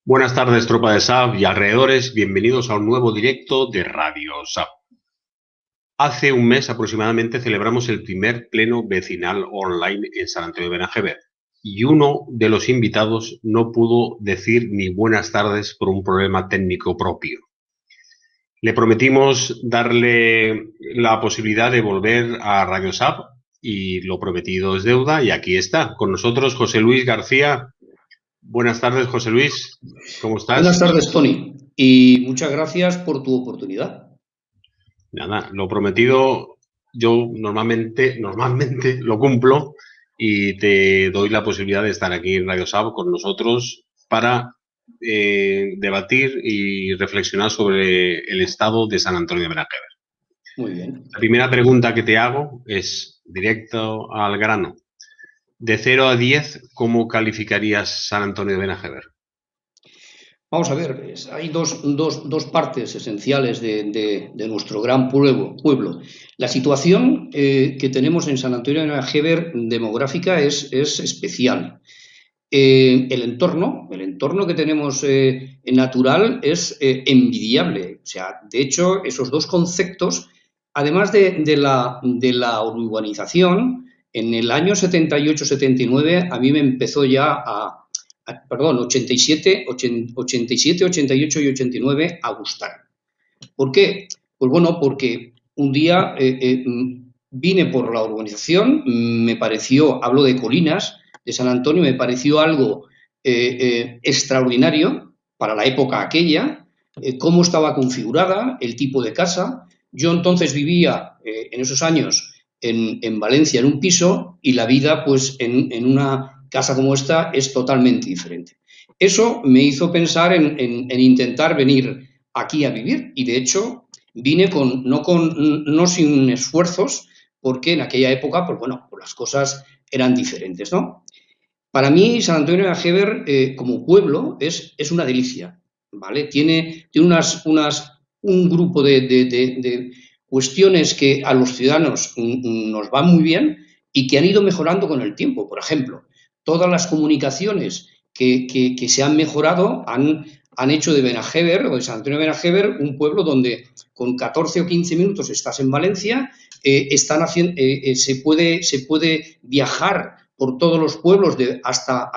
Buenas tardes, tropa de SAP y alrededores. Bienvenidos a un nuevo directo de Radio SAP. Hace un mes aproximadamente celebramos el primer pleno vecinal online en San Antonio de Benajever y uno de los invitados no pudo decir ni buenas tardes por un problema técnico propio. Le prometimos darle la posibilidad de volver a Radio SAP y lo prometido es deuda y aquí está. Con nosotros José Luis García. Buenas tardes, José Luis. ¿Cómo estás? Buenas tardes, Tony, y muchas gracias por tu oportunidad. Nada, lo prometido yo normalmente lo cumplo y te doy la posibilidad de estar aquí en Radio SAP con nosotros para debatir y reflexionar sobre el estado de San Antonio de Benajever. Muy bien. La primera pregunta que te hago es directo al grano. De 0 a 10, ¿cómo calificarías San Antonio de Benajever? Vamos a ver, hay dos partes esenciales de nuestro gran pueblo. La situación que tenemos en San Antonio de Benajever demográfica es especial. El entorno que tenemos natural es envidiable. O sea, de hecho, esos dos conceptos, además de la urbanización, en el año 78-79 a mí me empezó ya perdón, 87, 88 y 89 a gustar. ¿Por qué? Pues bueno, porque un día vine por la urbanización, me pareció, hablo de Colinas, de San Antonio, me pareció algo extraordinario para la época aquella, cómo estaba configurada, el tipo de casa. Yo entonces vivía en esos años en Valencia en un piso y la vida pues en una casa como esta es totalmente diferente. Eso me hizo pensar en intentar venir aquí a vivir y de hecho vine no sin esfuerzos porque en aquella época pues bueno, pues las cosas eran diferentes, ¿no? Para mí, San Antonio de Benajever, como pueblo, es una delicia, ¿vale? Tiene un grupo de cuestiones que a los ciudadanos nos van muy bien y que han ido mejorando con el tiempo. Por ejemplo, todas las comunicaciones que se han mejorado han hecho de Benajever o de San Antonio de Benajever un pueblo donde con 14 o 15 minutos estás en Valencia, se puede viajar por todos los pueblos hasta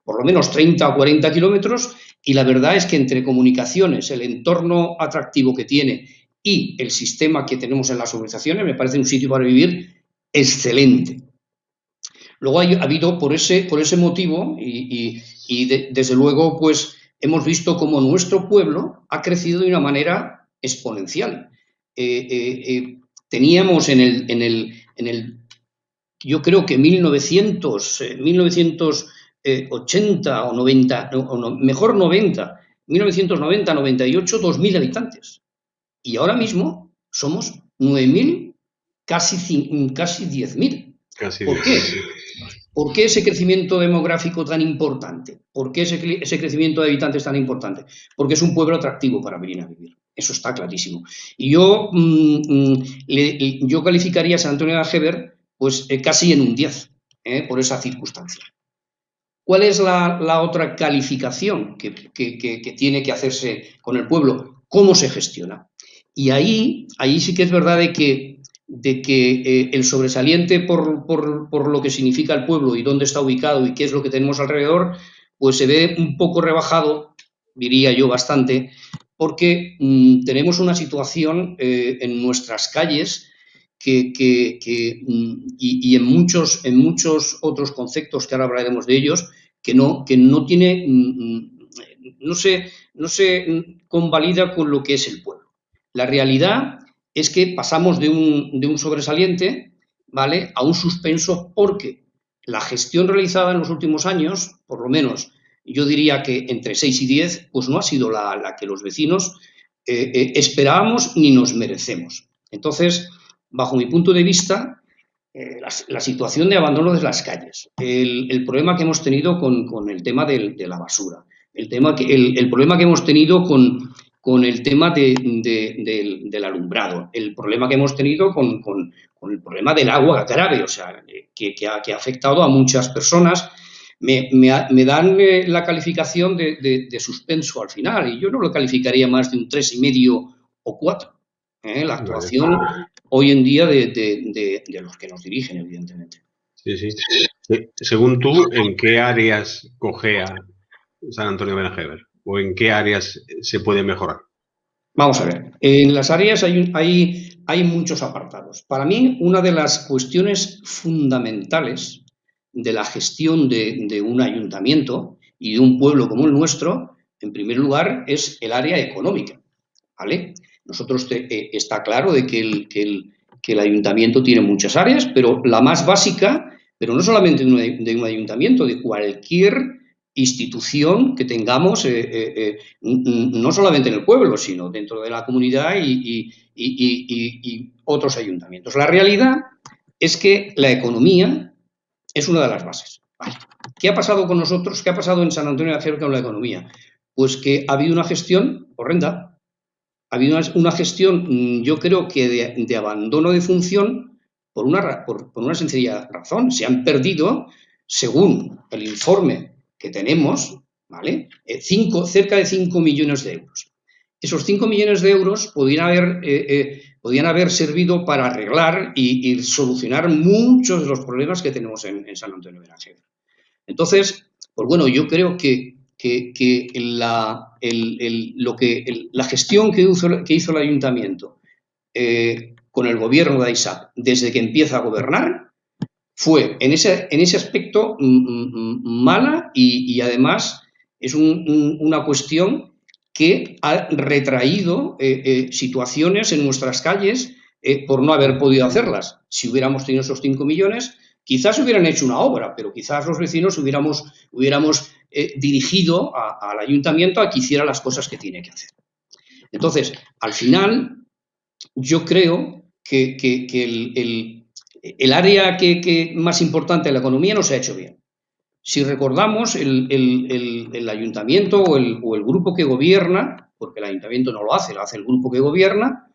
por lo menos 30 o 40 kilómetros y la verdad es que entre comunicaciones, el entorno atractivo que tiene y el sistema que tenemos en las urbanizaciones me parece un sitio para vivir excelente. Luego ha habido por ese motivo desde luego pues hemos visto cómo nuestro pueblo ha crecido de una manera exponencial. Teníamos en el yo creo que 1980 o 90, mejor 90, 1990, 98, 2.000 habitantes. Y ahora mismo somos 9.000, casi 10.000. ¿Por qué? ¿Por qué ese crecimiento demográfico tan importante? ¿Por qué ese crecimiento de habitantes tan importante? Porque es un pueblo atractivo para venir a vivir. Eso está clarísimo. Y yo calificaría a San Antonio de Benajever pues casi en un 10, por esa circunstancia. ¿Cuál es la otra calificación que tiene que hacerse con el pueblo? ¿Cómo se gestiona? Y ahí sí que es verdad de que el sobresaliente por lo que significa el pueblo y dónde está ubicado y qué es lo que tenemos alrededor, pues se ve un poco rebajado, diría yo bastante, porque tenemos una situación en nuestras calles y en muchos otros conceptos que ahora hablaremos de ellos, que no tiene, no se convalida con lo que es el pueblo. La realidad es que pasamos de un sobresaliente, ¿vale?, a un suspenso porque la gestión realizada en los últimos años, por lo menos yo diría que entre 6 y 10, pues no ha sido la que los vecinos esperábamos ni nos merecemos. Entonces, bajo mi punto de vista, la situación de abandono de las calles, el problema que hemos tenido con el tema de la basura, el problema que hhemos tenido con el tema del alumbrado, el problema que hemos tenido con el problema del agua grave, o sea, que ha afectado a muchas personas, Me dan la calificación de suspenso al final y yo no lo calificaría más de un 3,5 o 4. La Vale. actuación hoy en día de los que nos dirigen, evidentemente. Sí, sí. Según tú, ¿en qué áreas cojea San Antonio de Benajever? ¿O en qué áreas se puede mejorar? Vamos a ver, en las áreas hay muchos apartados. Para mí, una de las cuestiones fundamentales de la gestión de un ayuntamiento y de un pueblo como el nuestro, en primer lugar, es el área económica, ¿vale? Nosotros está claro de que el ayuntamiento tiene muchas áreas, pero la más básica, pero no solamente de un ayuntamiento, de cualquier institución que tengamos, no solamente en el pueblo, sino dentro de la comunidad y otros ayuntamientos. La realidad es que la economía es una de las bases. Vale. ¿Qué ha pasado con nosotros? ¿Qué ha pasado en San Antonio de Benajever con la economía? Pues que ha habido una gestión horrenda. Ha habido una gestión, yo creo que de abandono de función por una sencilla razón. Se han perdido, según el informe que tenemos, ¿vale? Cerca de 5 millones de euros. Esos 5 millones de euros podían haber servido para arreglar y solucionar muchos de los problemas que tenemos en San Antonio de Benajever. Entonces, pues bueno, yo creo que la gestión que hizo el ayuntamiento con el gobierno de AISAP desde que empieza a gobernar fue en ese aspecto mala y además es una cuestión que ha retraído situaciones en nuestras calles por no haber podido hacerlas. Si hubiéramos tenido esos 5 millones, quizás hubieran hecho una obra, pero quizás los vecinos hubiéramos dirigido al ayuntamiento a que hiciera las cosas que tiene que hacer. Entonces, al final, yo creo que el área más importante de la economía no se ha hecho bien. Si recordamos, el ayuntamiento o el grupo que gobierna, porque el ayuntamiento no lo hace el grupo que gobierna,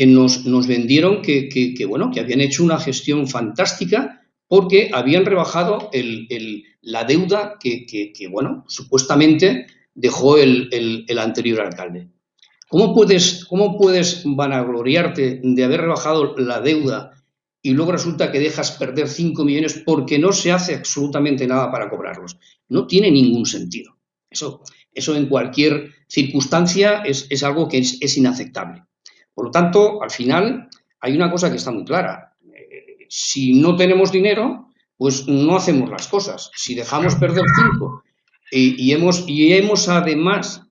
nos vendieron que habían hecho una gestión fantástica porque habían rebajado la deuda que supuestamente dejó el anterior alcalde. ¿Cómo puedes vanagloriarte de haber rebajado la deuda y luego resulta que dejas perder 5 millones porque no se hace absolutamente nada para cobrarlos? No tiene ningún sentido. Eso en cualquier circunstancia es algo que es inaceptable. Por lo tanto, al final hay una cosa que está muy clara. Si no tenemos dinero, pues no hacemos las cosas. Si dejamos perder 5 y hemos además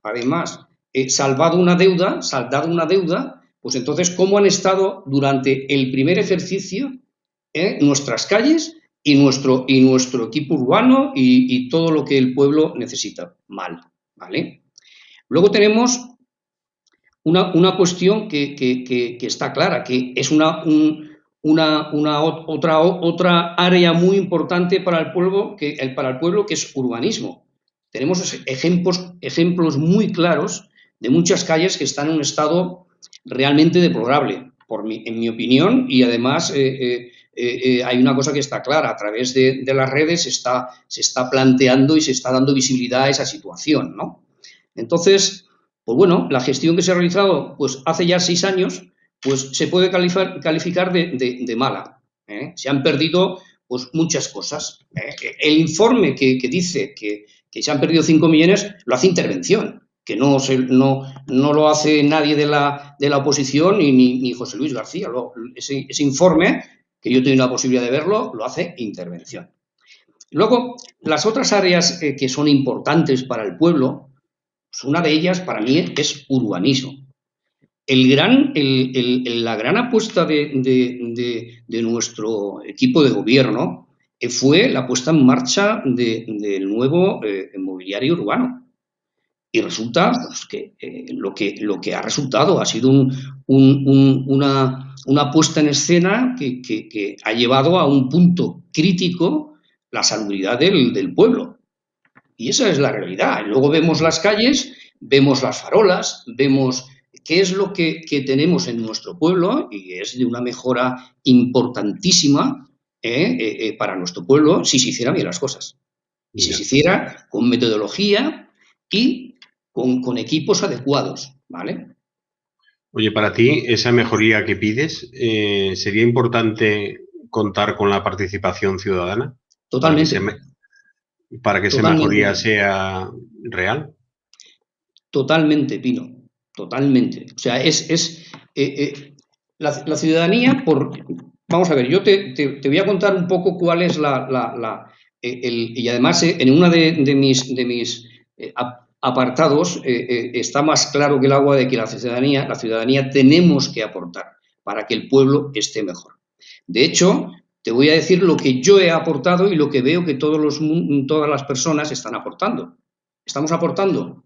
saldado una deuda, pues entonces, ¿cómo han estado durante el primer ejercicio nuestras calles y nuestro equipo urbano y todo lo que el pueblo necesita? Mal, ¿vale? Luego tenemos una cuestión que está clara, que es otra área muy importante para el pueblo, que es urbanismo. Tenemos ejemplos muy claros de muchas calles que están en un estado realmente deplorable, en mi opinión, y además hay una cosa que está clara, a través de las redes se está planteando y se está dando visibilidad a esa situación, ¿no? Entonces, pues bueno, la gestión que se ha realizado pues hace ya 6 años, pues se puede calificar de mala. Se han perdido pues muchas cosas. El informe que dice que se han perdido 5 millones lo hace Intervención, que no lo hace nadie de la oposición ni José Luis García. Ese informe, que yo tengo la posibilidad de verlo, lo hace Intervención. Luego, las otras áreas que son importantes para el pueblo, pues una de ellas para mí es urbanismo. La gran apuesta de nuestro equipo de gobierno fue la puesta en marcha del nuevo mobiliario urbano. Y resulta pues, que lo que ha resultado ha sido una puesta en escena que ha llevado a un punto crítico la salubridad del pueblo. Y esa es la realidad. Luego vemos las calles, vemos las farolas, vemos qué es lo que tenemos en nuestro pueblo y es de una mejora importantísima para nuestro pueblo si se hicieran bien las cosas. Y si Ya. se hiciera con metodología y con equipos adecuados, ¿vale? Oye, para ti, esa mejoría que pides, ¿sería importante contar con la participación ciudadana para que Totalmente, para que esa totalmente, mejoría sea real? totalmente, Pino, totalmente. O sea, la ciudadanía, vamos a ver, yo te voy a contar un poco cuál es y además en una de mis apartados está más claro que el agua de que la ciudadanía tenemos que aportar para que el pueblo esté mejor. De hecho, te voy a decir lo que yo he aportado y lo que veo que todas las personas están aportando. Estamos aportando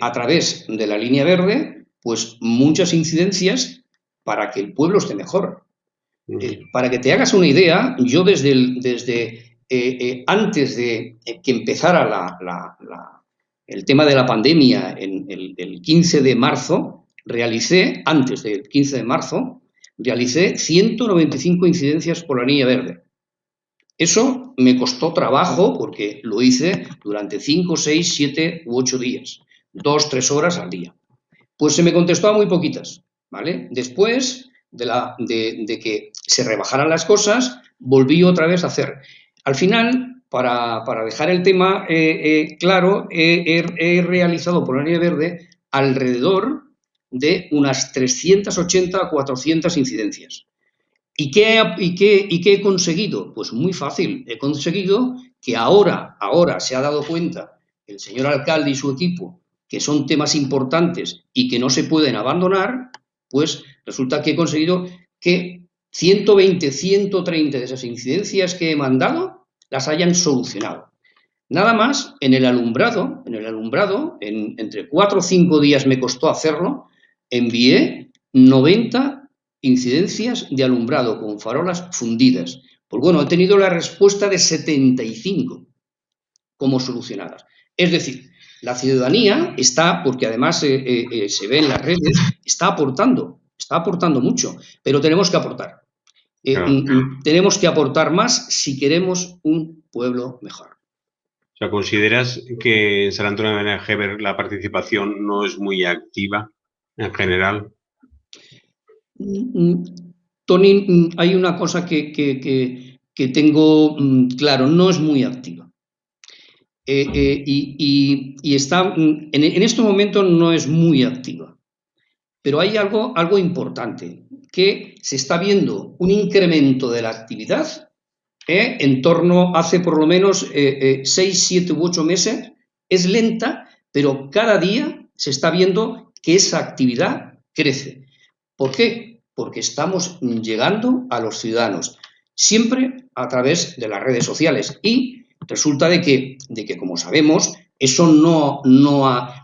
a través de la línea verde, pues muchas incidencias para que el pueblo esté mejor. Para que te hagas una idea, yo desde antes de que empezara el tema de la pandemia, en el 15 de marzo, antes del 15 de marzo, realicé 195 incidencias por la línea verde. Eso me costó trabajo porque lo hice durante 5, 6, 7 u 8 días, 2, 3 horas al día. Pues se me contestó a muy poquitas, ¿vale? Después de que se rebajaran las cosas, volví otra vez a hacer. Al final, para dejar el tema claro, he realizado por la línea verde alrededor de unas 380 a 400 incidencias. ¿Y qué he conseguido? Pues muy fácil. He conseguido que ahora se ha dado cuenta el señor alcalde y su equipo que son temas importantes y que no se pueden abandonar, pues resulta que he conseguido que 120, 130 de esas incidencias que he mandado las hayan solucionado. Nada más entre 4 o 5 días me costó hacerlo, envié 90 incidencias de alumbrado con farolas fundidas. Pues bueno, he tenido la respuesta de 75 como solucionadas. Es decir, la ciudadanía está, porque además se ve en las redes, está aportando mucho, pero tenemos que aportar. Claro. Tenemos que aportar más si queremos un pueblo mejor. O sea, ¿consideras que en San Antonio de Benajever la participación no es muy activa en general? Tony, hay una cosa que tengo claro, no es muy activa. Y está, en estos momentos no es muy activa. Pero hay algo importante, que se está viendo un incremento de la actividad en torno, hace por lo menos 6, 7 u 8 meses, es lenta, pero cada día se está viendo que esa actividad crece. ¿Por qué? Porque estamos llegando a los ciudadanos, siempre a través de las redes sociales. Y resulta de que como sabemos, eso no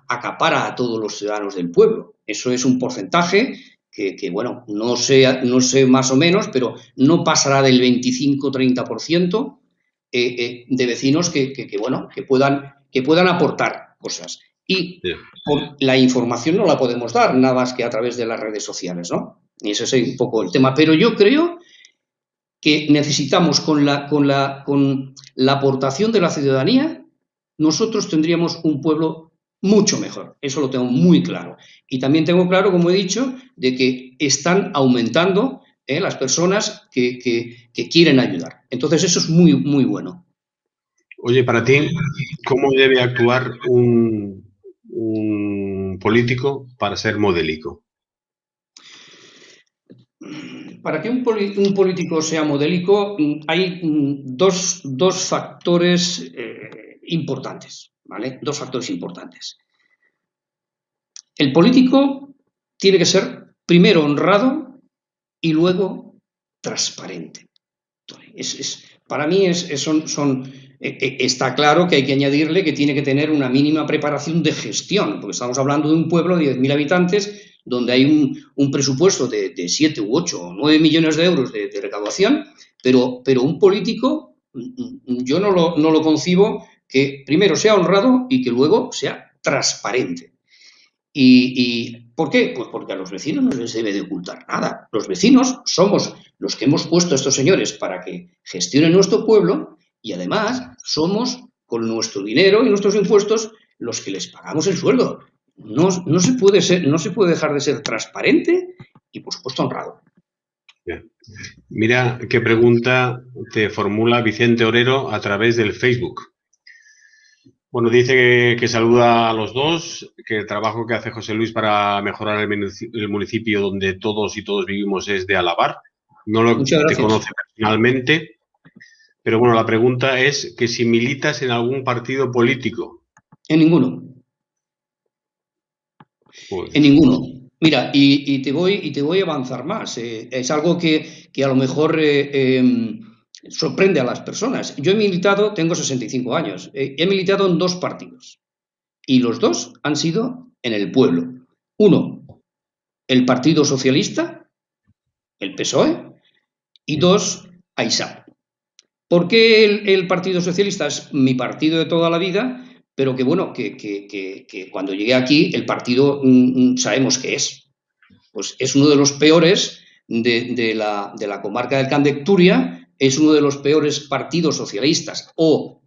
acapara a todos los ciudadanos del pueblo. Eso es un porcentaje que bueno, no sé más o menos, pero no pasará del 25-30% de vecinos bueno, que puedan aportar cosas. Y Sí. la información no la podemos dar nada más que a través de las redes sociales, ¿no? Y ese es un poco el tema. Pero yo creo que necesitamos con la aportación de la ciudadanía, nosotros tendríamos un pueblo mucho mejor. Eso lo tengo muy claro. Y también tengo claro, como he dicho, de que están aumentando las personas que quieren ayudar. Entonces, eso es muy, muy bueno. Oye, para ti, ¿cómo debe actuar un político para ser modélico? Para que un político sea modélico, hay dos factores importantes, ¿vale? Dos factores importantes. El político tiene que ser primero honrado y luego transparente. Para mí está claro que hay que añadirle que tiene que tener una mínima preparación de gestión, porque estamos hablando de un pueblo de 10.000 habitantes donde hay un presupuesto de 7 u 8 o 9 millones de euros de recaudación, pero un político yo no lo concibo que primero sea honrado y que luego sea transparente. ¿Y por qué? Pues porque a los vecinos no les debe de ocultar nada. Los vecinos somos los que hemos puesto a estos señores para que gestionen nuestro pueblo y además somos con nuestro dinero y nuestros impuestos los que les pagamos el sueldo. No se puede dejar de ser transparente y, por supuesto, honrado. Mira qué pregunta te formula Vicente Orero a través del Facebook. Bueno, dice que saluda a los dos, que el trabajo que hace José Luis para mejorar el municipio donde todos y todos vivimos es de alabar. No lo te conoce personalmente, pero bueno, la pregunta es que si militas en algún partido político. En ninguno. Pues. En ninguno. Mira, y te voy a avanzar más. Es algo que a lo mejor sorprende a las personas. Yo he militado, tengo 65 años, he militado en 2 partidos y los 2 han sido en el pueblo. Uno, el Partido Socialista, el PSOE, y 2, AISAP. ¿Por qué el Partido Socialista es mi partido de toda la vida? Pero que bueno, que cuando llegué aquí el partido sabemos qué es. Pues es uno de los peores de la comarca del Camp de Turia, es uno de los peores partidos socialistas o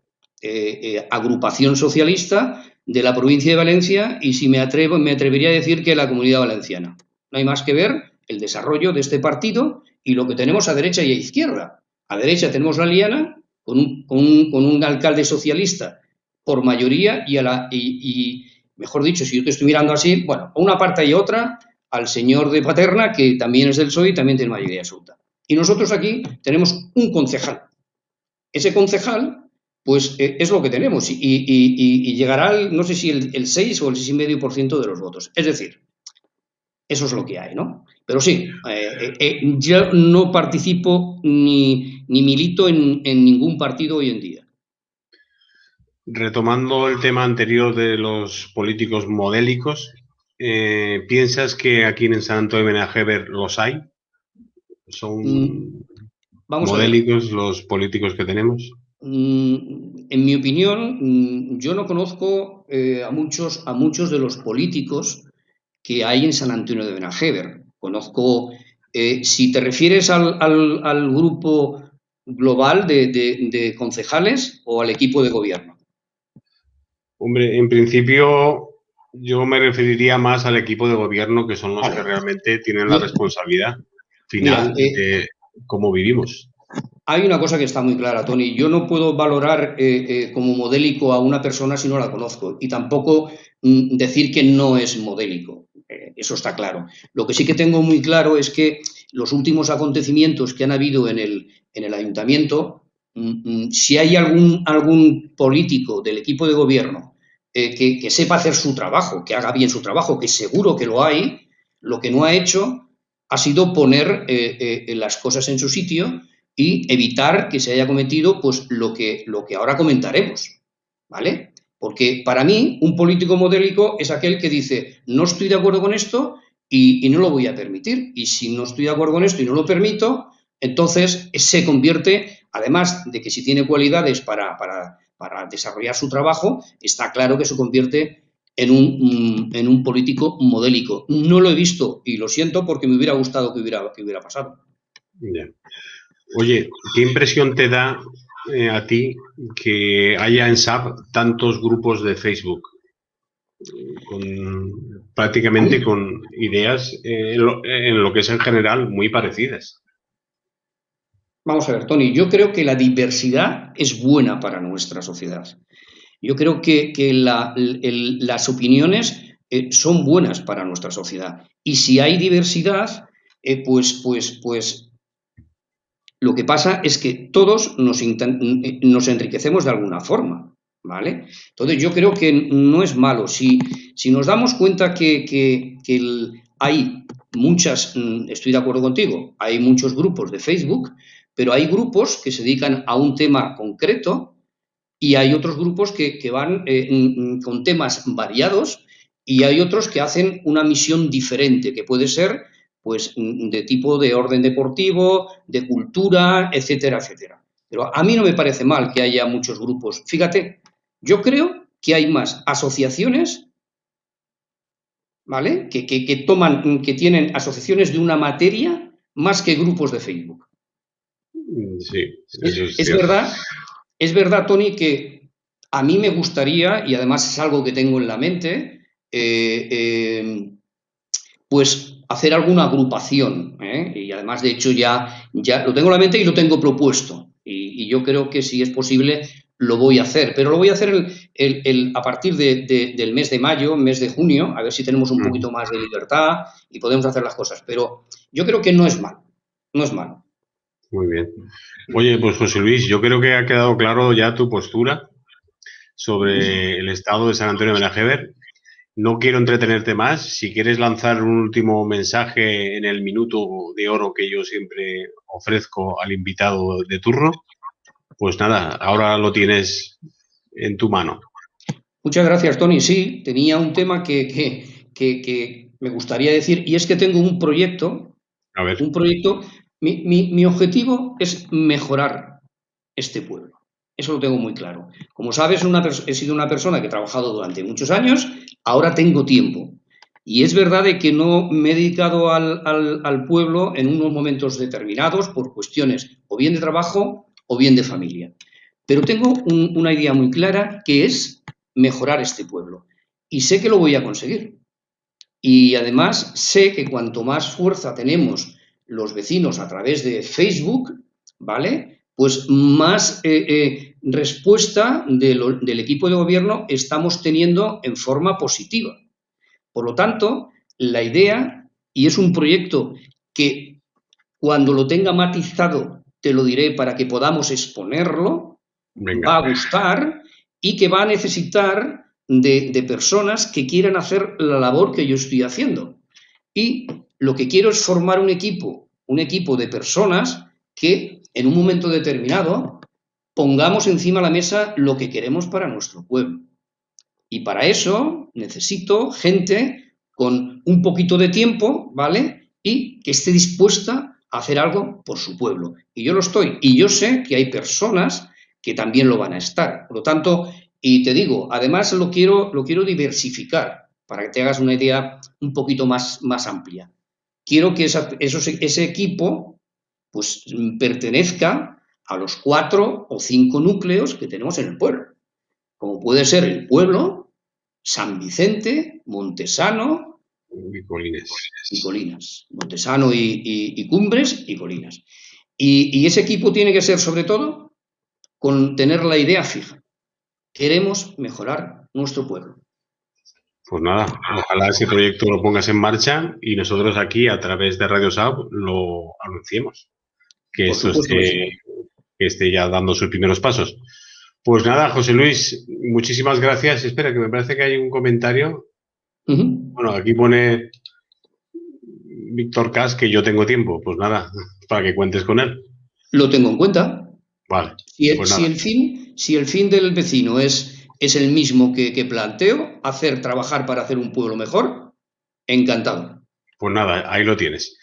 agrupación socialista de la provincia de Valencia y si me atrevería a decir que la Comunidad Valenciana. No hay más que ver el desarrollo de este partido y lo que tenemos a derecha y a izquierda. A derecha tenemos la Liana con un alcalde socialista por mayoría y, mejor dicho, si yo te estoy mirando así, bueno, a una parte y otra, al señor de Paterna, que también es del PSOE y también tiene mayoría absoluta. Y nosotros aquí tenemos un concejal. Ese concejal, pues es lo que tenemos y llegará, no sé si el 6 o el 6,5% de los votos. Es decir, eso es lo que hay, ¿no? Pero sí, yo no participo ni milito en ningún partido hoy en día. Retomando el tema anterior de los políticos modélicos, ¿piensas que aquí en San Antonio de Benajever los hay? ¿Son modélicos los políticos que tenemos? En mi opinión, yo no conozco a muchos de los políticos que hay en San Antonio de Benajever. Conozco, si te refieres al grupo global de concejales o al equipo de gobierno. Hombre, en principio yo me referiría más al equipo de gobierno, que son los que realmente tienen la responsabilidad final de cómo vivimos. Hay una cosa que está muy clara, Tony. Yo no puedo valorar como modélico a una persona si no la conozco y tampoco decir que no es modélico. Eso está claro. Lo que sí que tengo muy claro es que los últimos acontecimientos que han habido en el ayuntamiento, si hay algún político del equipo de gobierno que sepa hacer su trabajo, que haga bien su trabajo, que seguro que lo hay, lo que no ha hecho ha sido poner las cosas en su sitio y evitar que se haya cometido pues lo que ahora comentaremos, ¿vale? Porque para mí un político modélico es aquel que dice no estoy de acuerdo con esto y no lo voy a permitir. Y si no estoy de acuerdo con esto y no lo permito, entonces se convierte, además de que si tiene cualidades para desarrollar su trabajo, está claro que se convierte en un político modélico. No lo he visto y lo siento porque me hubiera gustado que hubiera pasado. Bien. Oye, ¿qué impresión te da a ti que haya en SAP tantos grupos de Facebook? Prácticamente con ideas en lo que es en general muy parecidas. Vamos a ver, Tony, yo creo que la diversidad es buena para nuestra sociedad. Yo creo que las opiniones son buenas para nuestra sociedad. Y si hay diversidad, pues lo que pasa es que todos nos enriquecemos de alguna forma, ¿vale? Entonces yo creo que no es malo. Si nos damos cuenta que hay muchas, estoy de acuerdo contigo, hay muchos grupos de Facebook, pero hay grupos que se dedican a un tema concreto y hay otros grupos que van con temas variados y hay otros que hacen una misión diferente, que puede ser pues de tipo de orden deportivo, de cultura, etcétera, etcétera. Pero a mí no me parece mal que haya muchos grupos. Fíjate, yo creo que hay más asociaciones, ¿vale? Que tienen asociaciones de una materia más que grupos de Facebook. Sí, eso es verdad, Tony, que a mí me gustaría, y además es algo que tengo en la mente, pues hacer alguna agrupación, ¿eh? Y además, de hecho, ya lo tengo en la mente y lo tengo propuesto. Y yo creo que si es posible lo voy a hacer, pero lo voy a hacer a partir del mes de mayo, mes de junio, a ver si tenemos un poquito más de libertad y podemos hacer las cosas. Pero yo creo que no es malo, no es malo. Muy bien. Oye, pues José Luis, yo creo que ha quedado claro ya tu postura sobre el estado de San Antonio de Benajever. No quiero entretenerte más. Si quieres lanzar un último mensaje en el minuto de oro que yo siempre ofrezco al invitado de turno, pues nada, ahora lo tienes en tu mano. Muchas gracias, Tony. Sí, tenía un tema que me gustaría decir, y es que tengo un proyecto. A ver. Mi objetivo es mejorar este pueblo. Eso lo tengo muy claro. Como sabes, he sido una persona que he trabajado durante muchos años, ahora tengo tiempo. Y es verdad de que no me he dedicado al pueblo en unos momentos determinados por cuestiones o bien de trabajo o bien de familia. Pero tengo una idea muy clara, que es mejorar este pueblo. Y sé que lo voy a conseguir. Y además sé que cuanto más fuerza tenemos los vecinos a través de Facebook, ¿vale? Pues más respuesta del equipo de gobierno estamos teniendo en forma positiva. Por lo tanto, la idea, y es un proyecto que cuando lo tenga matizado te lo diré para que podamos exponerlo, Venga. va a gustar y que va a necesitar de personas que quieran hacer la labor que yo estoy haciendo. Y lo que quiero es formar un equipo de personas que en un momento determinado pongamos encima de la mesa lo que queremos para nuestro pueblo. Y para eso necesito gente con un poquito de tiempo, ¿vale? Y que esté dispuesta a hacer algo por su pueblo. Y yo lo estoy. Y yo sé que hay personas que también lo van a estar. Por lo tanto, y te digo, además lo quiero diversificar para que te hagas una idea un poquito más amplia. Quiero que ese equipo pues pertenezca a los 4 o 5 núcleos que tenemos en el pueblo, como puede ser el pueblo, San Vicente, Montesano y Colinas. Montesano y Cumbres y Colinas. Y ese equipo tiene que ser, sobre todo, con tener la idea fija. Queremos mejorar nuestro pueblo. Pues nada, ojalá ese proyecto lo pongas en marcha y nosotros aquí, a través de Radio SAB, lo anunciemos. Que Por esto supuesto que sí. que esté ya dando sus primeros pasos. Pues nada, José Luis, muchísimas gracias. Espera, que me parece que hay un comentario. Bueno, aquí pone Víctor Cas que yo tengo tiempo. Pues nada, para que cuentes con él. Lo tengo en cuenta. Vale. Si el fin del vecino es el mismo que planteo, trabajar para hacer un pueblo mejor, encantado. Pues nada, ahí lo tienes.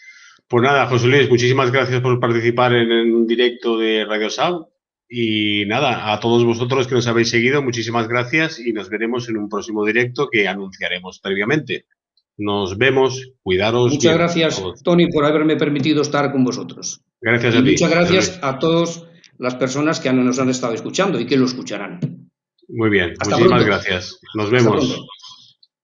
Pues nada, José Luis, muchísimas gracias por participar en un directo de Radio SAB. Y nada, a todos vosotros que nos habéis seguido, muchísimas gracias y nos veremos en un próximo directo que anunciaremos previamente. Nos vemos, cuidaros. Muchas gracias, Tony, por haberme permitido estar con vosotros. Gracias y a ti. Muchas gracias a todas las personas que nos han estado escuchando y que lo escucharán. Muy bien, muchísimas gracias. Nos vemos.